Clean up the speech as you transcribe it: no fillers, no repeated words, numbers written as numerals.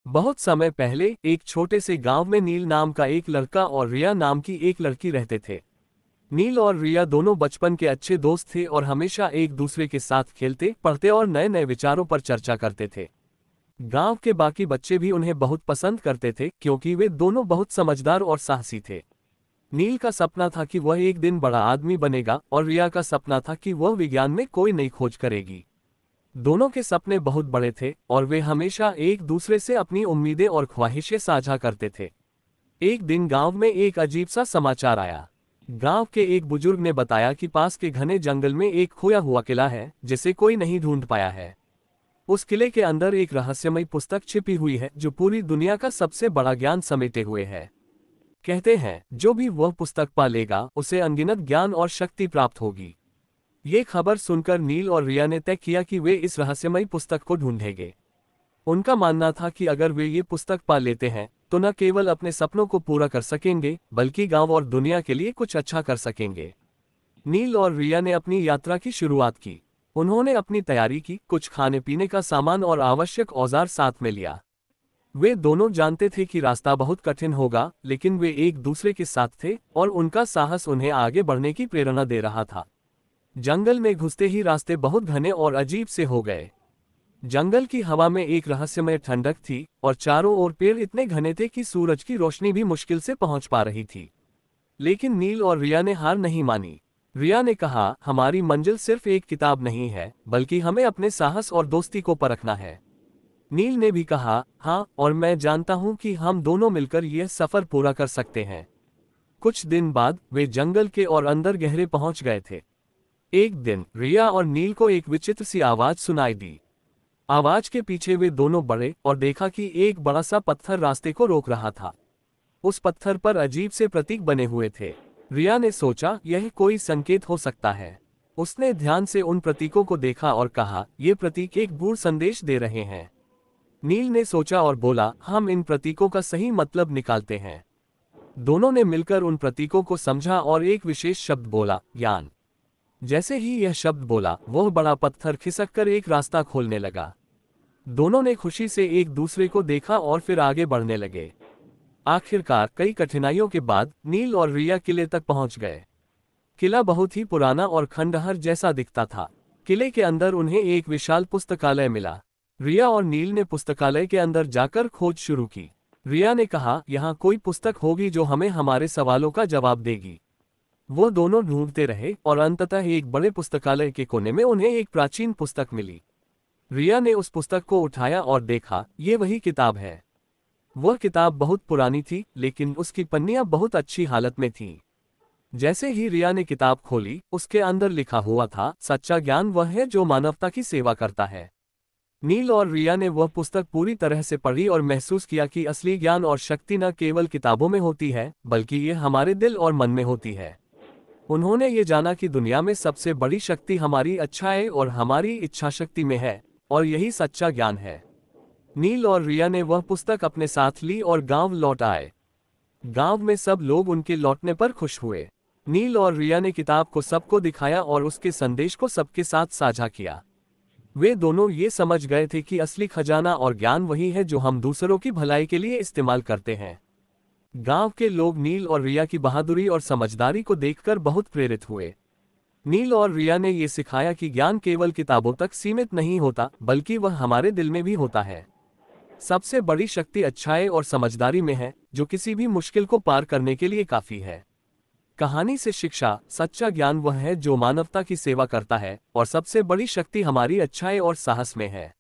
बहुत समय पहले एक छोटे से गांव में नील नाम का एक लड़का और रिया नाम की एक लड़की रहते थे। नील और रिया दोनों बचपन के अच्छे दोस्त थे और हमेशा एक दूसरे के साथ खेलते, पढ़ते और नए नए विचारों पर चर्चा करते थे। गांव के बाकी बच्चे भी उन्हें बहुत पसंद करते थे क्योंकि वे दोनों बहुत समझदार और साहसी थे। नील का सपना था कि वह एक दिन बड़ा आदमी बनेगा और रिया का सपना था कि वह विज्ञान में कोई नई खोज करेगी। दोनों के सपने बहुत बड़े थे और वे हमेशा एक दूसरे से अपनी उम्मीदें और ख्वाहिशें साझा करते थे। एक दिन गांव में एक अजीब सा समाचार आया। गांव के एक बुजुर्ग ने बताया कि पास के घने जंगल में एक खोया हुआ किला है जिसे कोई नहीं ढूंढ पाया है। उस किले के अंदर एक रहस्यमयी पुस्तक छिपी हुई है जो पूरी दुनिया का सबसे बड़ा ज्ञान समेटे हुए है। कहते हैं जो भी वह पुस्तक पा लेगा उसे अनगिनत ज्ञान और शक्ति प्राप्त होगी। ये खबर सुनकर नील और रिया ने तय किया कि वे इस रहस्यमयी पुस्तक को ढूंढेंगे। उनका मानना था कि अगर वे ये पुस्तक पा लेते हैं तो न केवल अपने सपनों को पूरा कर सकेंगे बल्कि गांव और दुनिया के लिए कुछ अच्छा कर सकेंगे। नील और रिया ने अपनी यात्रा की शुरुआत की। उन्होंने अपनी तैयारी की, कुछ खाने पीने का सामान और आवश्यक औजार साथ में लिया। वे दोनों जानते थे कि रास्ता बहुत कठिन होगा, लेकिन वे एक दूसरे के साथ थे और उनका साहस उन्हें आगे बढ़ने की प्रेरणा दे रहा था। जंगल में घुसते ही रास्ते बहुत घने और अजीब से हो गए। जंगल की हवा में एक रहस्यमय ठंडक थी और चारों ओर पेड़ इतने घने थे कि सूरज की रोशनी भी मुश्किल से पहुंच पा रही थी। लेकिन नील और रिया ने हार नहीं मानी। रिया ने कहा, हमारी मंजिल सिर्फ एक किताब नहीं है बल्कि हमें अपने साहस और दोस्ती को परखना है। नील ने भी कहा, हाँ, और मैं जानता हूं कि हम दोनों मिलकर यह सफर पूरा कर सकते हैं। कुछ दिन बाद वे जंगल के और अंदर गहरे पहुंच गए थे। एक दिन रिया और नील को एक विचित्र सी आवाज सुनाई दी। आवाज के पीछे वे दोनों बढ़े और देखा कि एक बड़ा सा पत्थर रास्ते को रोक रहा था। उस पत्थर पर अजीब से प्रतीक बने हुए थे। रिया ने सोचा यह कोई संकेत हो सकता है। उसने ध्यान से उन प्रतीकों को देखा और कहा, ये प्रतीक एक गूढ़ संदेश दे रहे हैं। नील ने सोचा और बोला, हम इन प्रतीकों का सही मतलब निकालते हैं। दोनों ने मिलकर उन प्रतीकों को समझा और एक विशेष शब्द बोला, ज्ञान। जैसे ही यह शब्द बोला, वह बड़ा पत्थर खिसककर एक रास्ता खोलने लगा। दोनों ने खुशी से एक दूसरे को देखा और फिर आगे बढ़ने लगे। आखिरकार कई कठिनाइयों के बाद नील और रिया किले तक पहुंच गए। किला बहुत ही पुराना और खंडहर जैसा दिखता था। किले के अंदर उन्हें एक विशाल पुस्तकालय मिला। रिया और नील ने पुस्तकालय के अंदर जाकर खोज शुरू की। रिया ने कहा, यहाँ कोई पुस्तक होगी जो हमें हमारे सवालों का जवाब देगी। वो दोनों ढूंढते रहे और अंततः एक बड़े पुस्तकालय के कोने में उन्हें एक प्राचीन पुस्तक मिली। रिया ने उस पुस्तक को उठाया और देखा, ये वही किताब है। वह किताब बहुत पुरानी थी लेकिन उसकी पन्नियां बहुत अच्छी हालत में थीं। जैसे ही रिया ने किताब खोली, उसके अंदर लिखा हुआ था, सच्चा ज्ञान वह है जो मानवता की सेवा करता है। नील और रिया ने वह पुस्तक पूरी तरह से पढ़ी और महसूस किया कि असली ज्ञान और शक्ति न केवल किताबों में होती है बल्कि ये हमारे दिल और मन में होती है। उन्होंने ये जाना कि दुनिया में सबसे बड़ी शक्ति हमारी अच्छाई और हमारी इच्छा शक्ति में है और यही सच्चा ज्ञान है। नील और रिया ने वह पुस्तक अपने साथ ली और गांव लौट आए। गांव में सब लोग उनके लौटने पर खुश हुए। नील और रिया ने किताब को सबको दिखाया और उसके संदेश को सबके साथ साझा किया। वे दोनों ये समझ गए थे कि असली खजाना और ज्ञान वही है जो हम दूसरों की भलाई के लिए इस्तेमाल करते हैं। गांव के लोग नील और रिया की बहादुरी और समझदारी को देखकर बहुत प्रेरित हुए। नील और रिया ने ये सिखाया कि ज्ञान केवल किताबों तक सीमित नहीं होता बल्कि वह हमारे दिल में भी होता है। सबसे बड़ी शक्ति अच्छाई और समझदारी में है जो किसी भी मुश्किल को पार करने के लिए काफी है। कहानी से शिक्षा, सच्चा ज्ञान वह है जो मानवता की सेवा करता है और सबसे बड़ी शक्ति हमारी अच्छाई और साहस में है।